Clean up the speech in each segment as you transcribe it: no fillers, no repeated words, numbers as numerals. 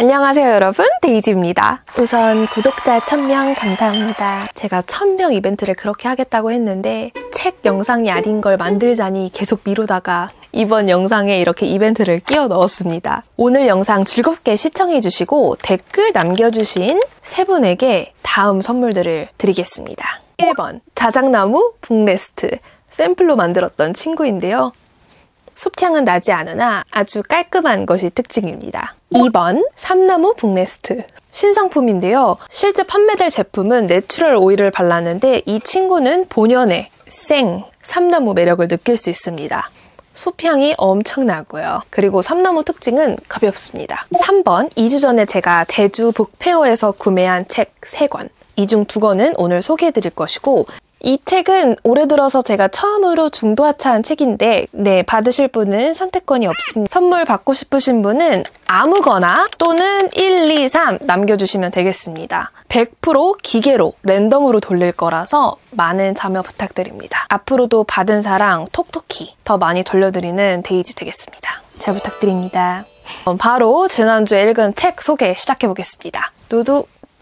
안녕하세요 여러분, 데이지입니다. 우선 구독자 1000명 감사합니다. 제가 1000명 이벤트를 그렇게 하겠다고 했는데 책 영상이 아닌 걸 만들자니 계속 미루다가 이번 영상에 이렇게 이벤트를 끼워 넣었습니다. 오늘 영상 즐겁게 시청해주시고 댓글 남겨주신 세 분에게 다음 선물들을 드리겠습니다. 1번 자작나무 북레스트, 샘플로 만들었던 친구인데요. 숲향은 나지 않으나 아주 깔끔한 것이 특징입니다. 2번 삼나무 북레스트, 신상품인데요. 실제 판매될 제품은 내추럴 오일을 발랐는데 이 친구는 본연의 생 삼나무 매력을 느낄 수 있습니다. 숲향이 엄청나고요. 그리고 삼나무 특징은 가볍습니다. 3번 2주 전에 제가 제주 북페어에서 구매한 책 3권, 이 중 2권은 오늘 소개해드릴 것이고, 이 책은 올해 들어서 제가 처음으로 중도하차한 책인데 받으실 분은 선택권이 없습니다. 선물 받고 싶으신 분은 아무거나 또는 1, 2, 3 남겨주시면 되겠습니다. 100% 기계로 랜덤으로 돌릴 거라서 많은 참여 부탁드립니다. 앞으로도 받은 사랑 톡톡히 더 많이 돌려드리는 데이지 되겠습니다. 잘 부탁드립니다. 바로 지난주에 읽은 책 소개 시작해보겠습니다.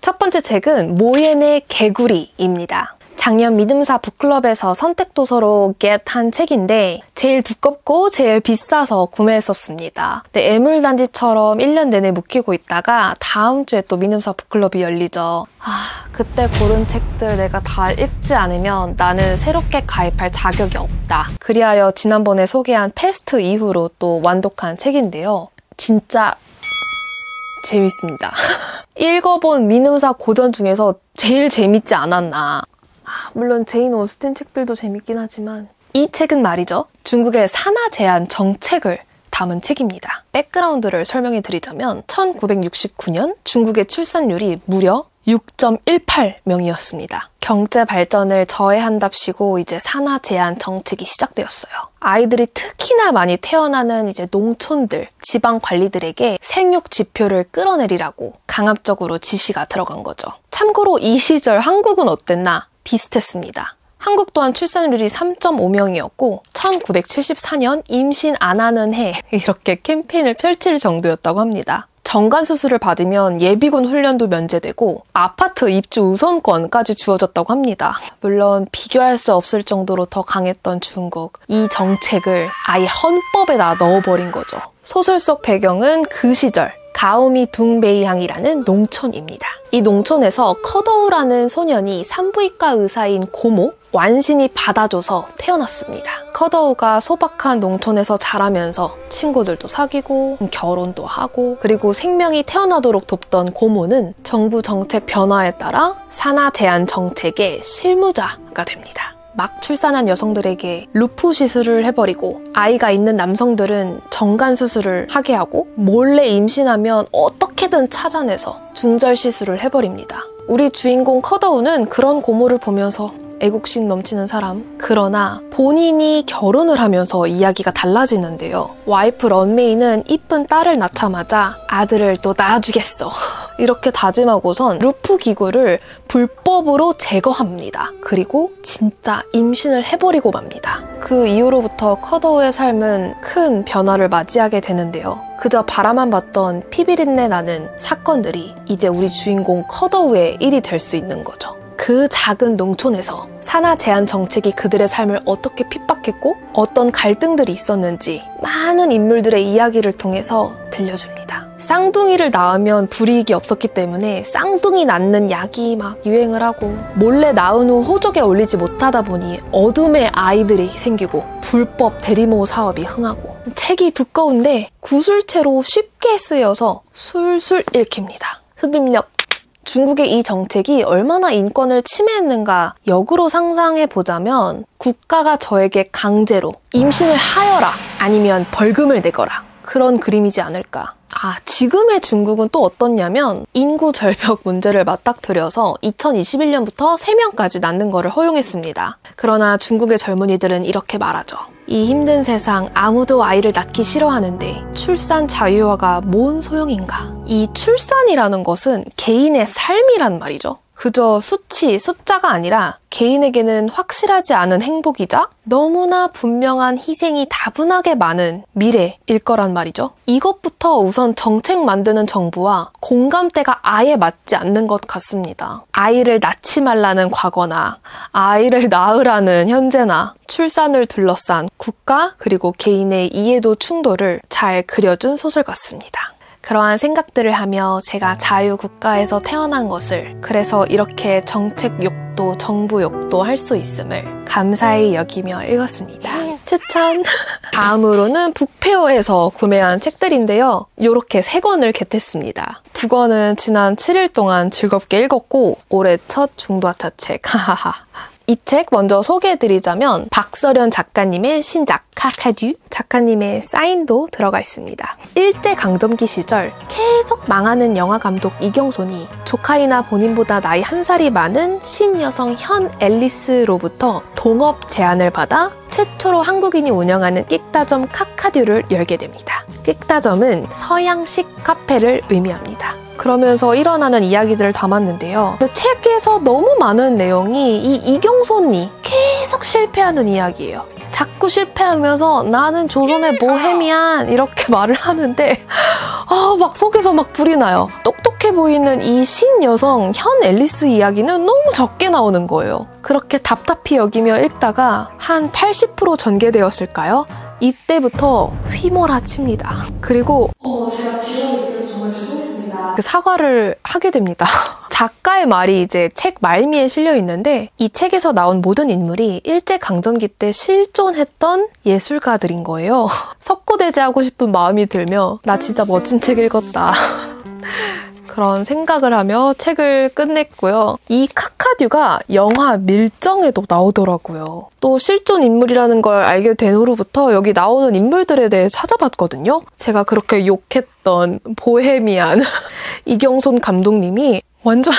첫 번째 책은 모옌의 개구리입니다. 작년 믿음사 북클럽에서 선택도서로 겟한 책인데 제일 두껍고 제일 비싸서 구매했었습니다. 근데 애물단지처럼 1년 내내 묵히고 있다가 다음 주에 또 믿음사 북클럽이 열리죠. 그때 고른 책들 내가 다 읽지 않으면 나는 새롭게 가입할 자격이 없다. 그리하여 지난번에 소개한 패스트 이후로 또 완독한 책인데요. 진짜 재밌습니다. 읽어본 믿음사 고전 중에서 제일 재밌지 않았나. 물론 제인 오스틴 책들도 재밌긴 하지만 이 책은 말이죠. 중국의 산하 제한 정책을 담은 책입니다. 백그라운드를 설명해 드리자면 1969년 중국의 출산율이 무려 6.18명이었습니다. 경제 발전을 저해한답시고 이제 산하 제한 정책이 시작되었어요. 아이들이 특히나 많이 태어나는 이제 농촌들, 지방 관리들에게 생육 지표를 끌어내리라고 강압적으로 지시가 들어간 거죠. 참고로 이 시절 한국은 어땠나? 비슷했습니다. 한국 또한 출산율이 3.5명이었고 1974년 임신 안 하는 해 이렇게 캠페인을 펼칠 정도였다고 합니다. 정관수술을 받으면 예비군 훈련도 면제되고 아파트 입주 우선권까지 주어졌다고 합니다. 물론 비교할 수 없을 정도로 더 강했던 중국, 이 정책을 아예 헌법에다 넣어버린 거죠. 소설 속 배경은 그 시절 가오미 둥베이항이라는 농촌입니다. 이 농촌에서 커더우라는 소년이 산부인과 의사인 고모 완신이 받아줘서 태어났습니다. 커더우가 소박한 농촌에서 자라면서 친구들도 사귀고 결혼도 하고, 그리고 생명이 태어나도록 돕던 고모는 정부 정책 변화에 따라 산하 제한 정책의 실무자가 됩니다. 막 출산한 여성들에게 루프 시술을 해버리고 아이가 있는 남성들은 정관 수술을 하게 하고 몰래 임신하면 어떻게든 찾아내서 중절 시술을 해버립니다. 우리 주인공 커더우는 그런 고모를 보면서 애국심 넘치는 사람, 그러나 본인이 결혼을 하면서 이야기가 달라지는데요. 와이프 런메이는 이쁜 딸을 낳자마자 아들을 또 낳아주겠어 이렇게 다짐하고선 루프 기구를 불법으로 제거합니다. 그리고 진짜 임신을 해버리고 맙니다. 그 이후로부터 커더우의 삶은 큰 변화를 맞이하게 되는데요. 그저 바라만 봤던 피비린내 나는 사건들이 이제 우리 주인공 커더우의 일이 될 수 있는 거죠. 그 작은 농촌에서 산하 제한 정책이 그들의 삶을 어떻게 핍박했고 어떤 갈등들이 있었는지 많은 인물들의 이야기를 통해서 들려줍니다. 쌍둥이를 낳으면 불이익이 없었기 때문에 쌍둥이 낳는 약이 막 유행을 하고, 몰래 낳은 후 호적에 올리지 못하다 보니 어둠의 아이들이 생기고 불법 대리모 사업이 흥하고, 책이 두꺼운데 구술체로 쉽게 쓰여서 술술 읽힙니다. 흡입력. 중국의 이 정책이 얼마나 인권을 침해했는가 역으로 상상해보자면 국가가 저에게 강제로 임신을 하여라 아니면 벌금을 내거라, 그런 그림이지 않을까. 지금의 중국은 또 어떻냐면 인구 절벽 문제를 맞닥뜨려서 2021년부터 3명까지 낳는 거를 허용했습니다. 그러나 중국의 젊은이들은 이렇게 말하죠. 이 힘든 세상 아무도 아이를 낳기 싫어하는데 출산 자유화가 뭔 소용인가. 이 출산이라는 것은 개인의 삶이란 말이죠. 그저 수치, 숫자가 아니라 개인에게는 확실하지 않은 행복이자 너무나 분명한 희생이 다분하게 많은 미래일 거란 말이죠. 이것부터 우선 정책 만드는 정부와 공감대가 아예 맞지 않는 것 같습니다. 아이를 낳지 말라는 과거나 아이를 낳으라는 현재나 출산을 둘러싼 국가 그리고 개인의 이해도 충돌을 잘 그려준 소설 같습니다. 그러한 생각들을 하며 제가 자유국가에서 태어난 것을, 그래서 이렇게 정책 욕도 정부 욕도 할 수 있음을 감사히 여기며 읽었습니다. 추천! 다음으로는 북페어에서 구매한 책들인데요. 요렇게 3권을 겟했습니다. 2권은 지난 7일 동안 즐겁게 읽었고 올해 첫 중도하차 책. 이 책 먼저 소개해드리자면 박서련 작가님의 신작 카카듀 작가님의 사인도 들어가 있습니다. 일제강점기 시절 계속 망하는 영화감독 이경손이 조카이나 본인보다 나이 1살이 많은 신여성 현 앨리스로부터 동업 제안을 받아 최초로 한국인이 운영하는 끽다점 카카듀를 열게 됩니다. 끽다점은 서양식 카페를 의미합니다. 그러면서 일어나는 이야기들을 담았는데요. 근데 책에서 너무 많은 내용이 이 이경손이 계속 실패하는 이야기예요. 자꾸 실패하면서 나는 조선의 보헤미안 이렇게 말을 하는데 막 속에서 막 불이 나요. 똑똑해 보이는 이 신여성 현 앨리스 이야기는 너무 적게 나오는 거예요. 그렇게 답답히 여기며 읽다가 한 80% 전개되었을까요? 이때부터 휘몰아칩니다. 그리고 제가 지원이 그래서 정말 죄송했습니다. 사과를 하게 됩니다. 작가의 말이 이제 책 말미에 실려 있는데 이 책에서 나온 모든 인물이 일제강점기 때 실존했던 예술가들인 거예요. 석고대죄하고 싶은 마음이 들며 나 진짜 멋진 책 읽었다. 그런 생각을 하며 책을 끝냈고요. 이 카카듀가 영화 밀정에도 나오더라고요. 또 실존 인물이라는 걸 알게 된 후로부터 여기 나오는 인물들에 대해 찾아봤거든요. 제가 그렇게 욕했던 보헤미안 이경손 감독님이 완전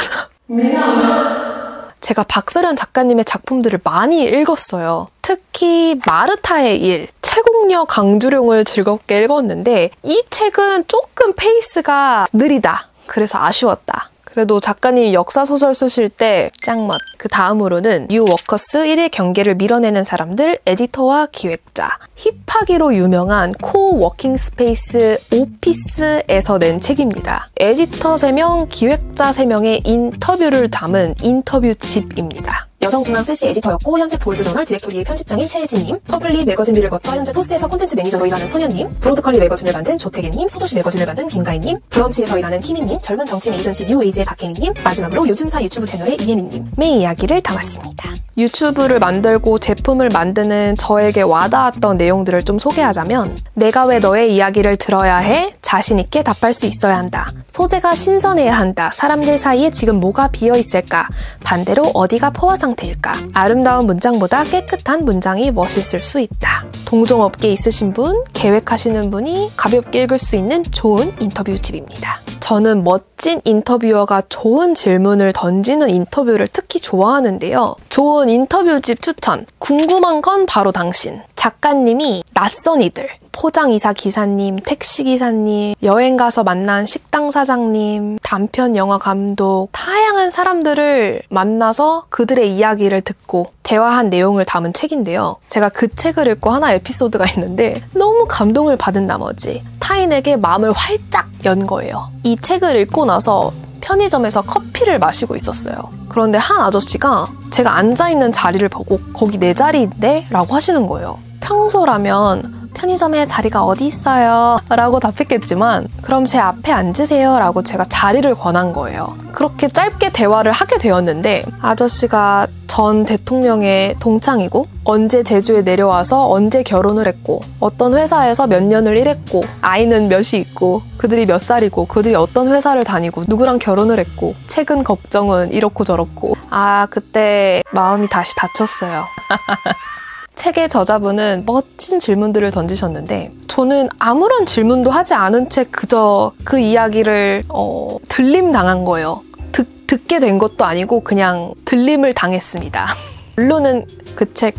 제가 박서련 작가님의 작품들을 많이 읽었어요. 특히 마르타의 일, 채곡녀 강주룡을 즐겁게 읽었는데 이 책은 조금 페이스가 느리다. 그래서 아쉬웠다. 그래도 작가님이 역사소설 쓰실 때 짱멋. 그 다음으로는 뉴 워커스 1의 경계를 밀어내는 사람들 에디터와 기획자. 힙하기로 유명한 코워킹 스페이스 오피스에서 낸 책입니다. 에디터 3명, 기획자 3명의 인터뷰를 담은 인터뷰집입니다. 여성중앙 세시 에디터였고 현재 볼드저널 디렉토리의 편집장인 최혜진님, 퍼블릭 매거진비를 거쳐 현재 토스에서 콘텐츠 매니저로 일하는 소년님, 브로드컬리 매거진을 만든 조태계님, 소도시 매거진을 만든 김가인님, 브런치에서 일하는 키미님, 젊은 정치인 에이전시 뉴에이지의 박혜민님, 마지막으로 요즘사 유튜브 채널의 이예민님의 이야기를 담았습니다. 유튜브를 만들고 제품을 만드는 저에게 와닿았던 내용들을 좀 소개하자면 내가 왜 너의 이야기를 들어야 해? 자신있게 답할 수 있어야 한다. 소재가 신선해야 한다. 사람들 사이에 지금 뭐가 비어있을까? 반대로 어디가 포화 상태일까? 아름다운 문장보다 깨끗한 문장이 멋있을 수 있다. 동종업계에 있으신 분, 계획하시는 분이 가볍게 읽을 수 있는 좋은 인터뷰집입니다. 저는 멋진 인터뷰어가 좋은 질문을 던지는 인터뷰를 특히 좋아하는데요. 좋은 인터뷰집 추천. 궁금한 건 바로 당신. 작가님이 낯선 이들, 포장이사 기사님, 택시기사님, 여행가서 만난 식당 사장님, 단편 영화 감독, 다양한 사람들을 만나서 그들의 이야기를 듣고 대화한 내용을 담은 책인데요. 제가 그 책을 읽고 하나 에피소드가 있는데 너무 감동을 받은 나머지 타인에게 마음을 활짝 연 거예요. 이 책을 읽고 나서 편의점에서 커피를 마시고 있었어요. 그런데 한 아저씨가 제가 앉아있는 자리를 보고 거기 내 자리인데? 라고 하시는 거예요. 평소라면 편의점에 자리가 어디 있어요? 라고 답했겠지만 그럼 제 앞에 앉으세요 라고 제가 자리를 권한 거예요. 그렇게 짧게 대화를 하게 되었는데 아저씨가 전 대통령의 동창이고 언제 제주에 내려와서 언제 결혼을 했고 어떤 회사에서 몇 년을 일했고 아이는 몇이 있고 그들이 몇 살이고 그들이 어떤 회사를 다니고 누구랑 결혼을 했고 최근 걱정은 이렇고 저렇고 그때 마음이 다시 다쳤어요. 책의 저자분은 멋진 질문들을 던지셨는데 저는 아무런 질문도 하지 않은 채 그저 그 이야기를 들림 당한 거예요. 듣게 된 것도 아니고 그냥 들림을 당했습니다. 물론은 그 책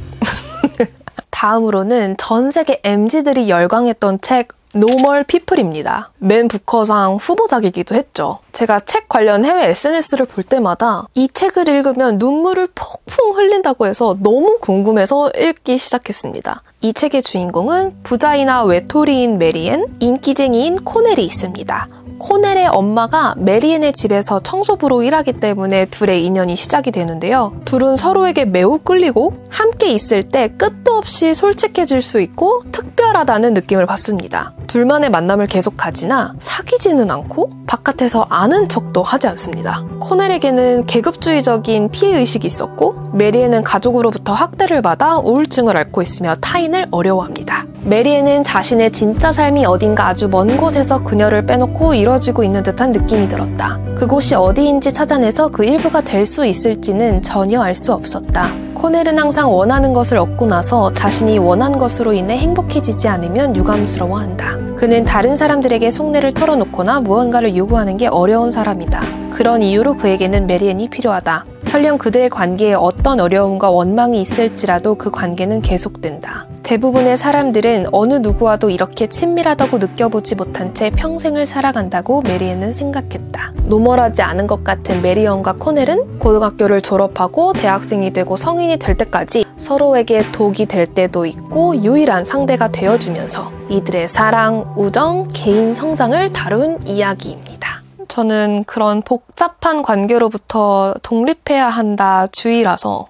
다음으로는 전 세계 MZ들이 열광했던 책 노멀 피플입니다. 맨 부커상 후보작이기도 했죠. 제가 책 관련 해외 SNS를 볼 때마다 이 책을 읽으면 눈물을 폭풍 흘린다고 해서 너무 궁금해서 읽기 시작했습니다. 이 책의 주인공은 부자이나 외톨이인 메리앤, 인기쟁이인 코넬이 있습니다. 코넬의 엄마가 메리앤의 집에서 청소부로 일하기 때문에 둘의 인연이 시작이 되는데요. 둘은 서로에게 매우 끌리고 함께 있을 때 끝도 없이 솔직해질 수 있고 특별하다는 느낌을 받습니다. 둘만의 만남을 계속하지나 사귀지는 않고 바깥에서 아는 척도 하지 않습니다. 코넬에게는 계급주의적인 피해의식이 있었고 메리앤은 가족으로부터 학대를 받아 우울증을 앓고 있으며 타인을 어려워합니다. 메리앤은 자신의 진짜 삶이 어딘가 아주 먼 곳에서 그녀를 빼놓고 이뤄지고 있는 듯한 느낌이 들었다. 그곳이 어디인지 찾아내서 그 일부가 될 수 있을지는 전혀 알 수 없었다. 코넬은 항상 원하는 것을 얻고 나서 자신이 원한 것으로 인해 행복해지지 않으면 유감스러워한다. 그는 다른 사람들에게 속내를 털어놓거나 무언가를 요구하는 게 어려운 사람이다. 그런 이유로 그에게는 메리앤이 필요하다. 설령 그들의 관계에 어떤 어려움과 원망이 있을지라도 그 관계는 계속된다. 대부분의 사람들은 어느 누구와도 이렇게 친밀하다고 느껴보지 못한 채 평생을 살아간다고 메리앤은 생각했다. 노멀하지 않은 것 같은 메리앤과 코넬은 고등학교를 졸업하고 대학생이 되고 성인이 될 때까지 서로에게 독이 될 때도 있고 유일한 상대가 되어주면서 이들의 사랑, 우정, 개인 성장을 다룬 이야기입니다. 저는 그런 복잡한 관계로부터 독립해야 한다 주의라서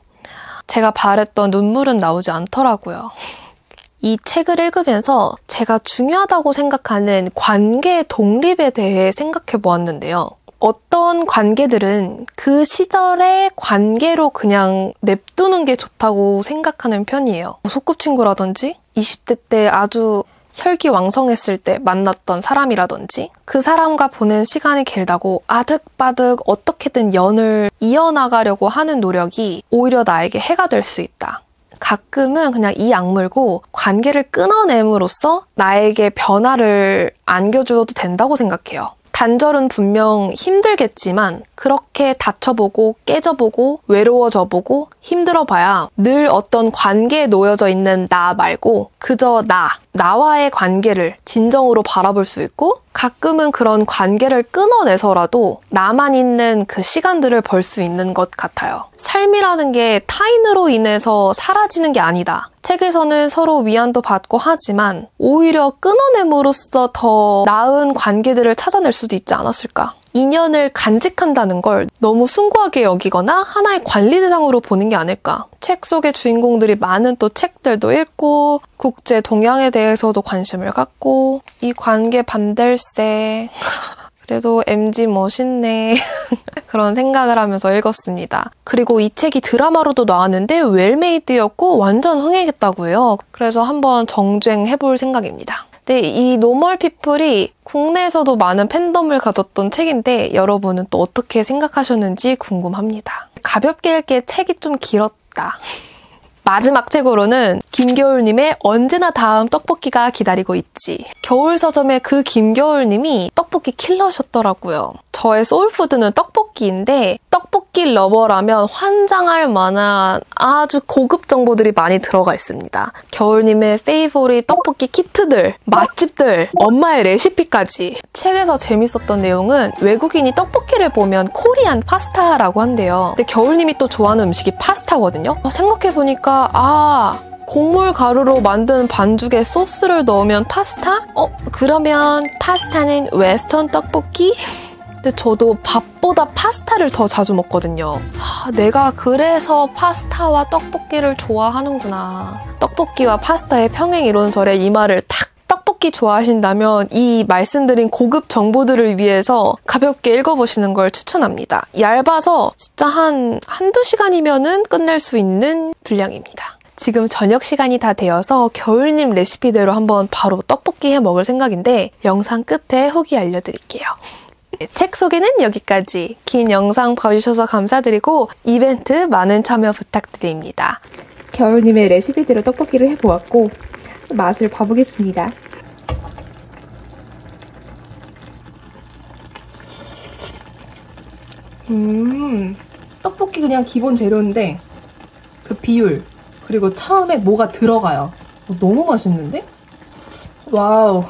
제가 바랬던 눈물은 나오지 않더라고요. 이 책을 읽으면서 제가 중요하다고 생각하는 관계의 독립에 대해 생각해 보았는데요. 어떤 관계들은 그 시절의 관계로 그냥 냅두는 게 좋다고 생각하는 편이에요. 소꿉친구라든지 20대 때 아주 혈기왕성했을 때 만났던 사람이라든지 그 사람과 보낸 시간이 길다고 아득바득 어떻게든 연을 이어나가려고 하는 노력이 오히려 나에게 해가 될 수 있다. 가끔은 그냥 이 악물고 관계를 끊어냄으로써 나에게 변화를 안겨줘도 된다고 생각해요. 단절은 분명 힘들겠지만 그렇게 다쳐보고 깨져보고 외로워져보고 힘들어봐야 늘 어떤 관계에 놓여져 있는 나 말고 그저 나와의 관계를 진정으로 바라볼 수 있고 가끔은 그런 관계를 끊어내서라도 나만 있는 그 시간들을 벌 수 있는 것 같아요. 삶이라는 게 타인으로 인해서 사라지는 게 아니다. 책에서는 서로 위안도 받고 하지만 오히려 끊어냄으로써 더 나은 관계들을 찾아낼 수도 있지 않았을까. 인연을 간직한다는 걸 너무 숭고하게 여기거나 하나의 관리 대상으로 보는 게 아닐까. 책 속의 주인공들이 많은 또 책들도 읽고 국제 동향에 대해서도 관심을 갖고 이 관계 반댈세 그래도 MG 멋있네 그런 생각을 하면서 읽었습니다. 그리고 이 책이 드라마로도 나왔는데 웰메이드였고 완전 흥행했다고 해요. 그래서 한번 정주행해볼 생각입니다. 네, 이 노멀 피플이 국내에서도 많은 팬덤을 가졌던 책인데 여러분은 또 어떻게 생각하셨는지 궁금합니다. 가볍게 읽기에 책이 좀 길었다. 마지막 책으로는 김겨울님의 언제나 다음 떡볶이가 기다리고 있지. 겨울 서점의 그 김겨울님이 떡볶이 킬러셨더라고요. 저의 소울푸드는 떡볶이인데 떡볶이 러버라면 환장할 만한 아주 고급 정보들이 많이 들어가 있습니다. 겨울님의 페이보릿 떡볶이 키트들, 맛집들, 엄마의 레시피까지. 책에서 재밌었던 내용은 외국인이 떡볶이를 보면 코리안 파스타라고 한대요. 근데 겨울님이 또 좋아하는 음식이 파스타거든요. 생각해보니까 곡물 가루로 만든 반죽에 소스를 넣으면 파스타? 그러면 파스타는 웨스턴 떡볶이? 근데 저도 밥보다 파스타를 더 자주 먹거든요. 내가 그래서 파스타와 떡볶이를 좋아하는구나. 떡볶이와 파스타의 평행이론설에 이 말을 탁 떡볶이 좋아하신다면 이 말씀드린 고급 정보들을 위해서 가볍게 읽어보시는 걸 추천합니다. 얇아서 진짜 한두 시간이면은 끝낼 수 있는 분량입니다. 지금 저녁 시간이 다 되어서 겨울님 레시피대로 한번 바로 떡볶이 해 먹을 생각인데 영상 끝에 후기 알려드릴게요. 책 소개는 여기까지. 긴 영상 봐주셔서 감사드리고 이벤트 많은 참여 부탁드립니다. 겨울님의 레시피대로 떡볶이를 해보았고 맛을 봐보겠습니다. 떡볶이 그냥 기본 재료인데 그 비율 그리고 처음에 뭐가 들어가요. 너무 맛있는데? 와우.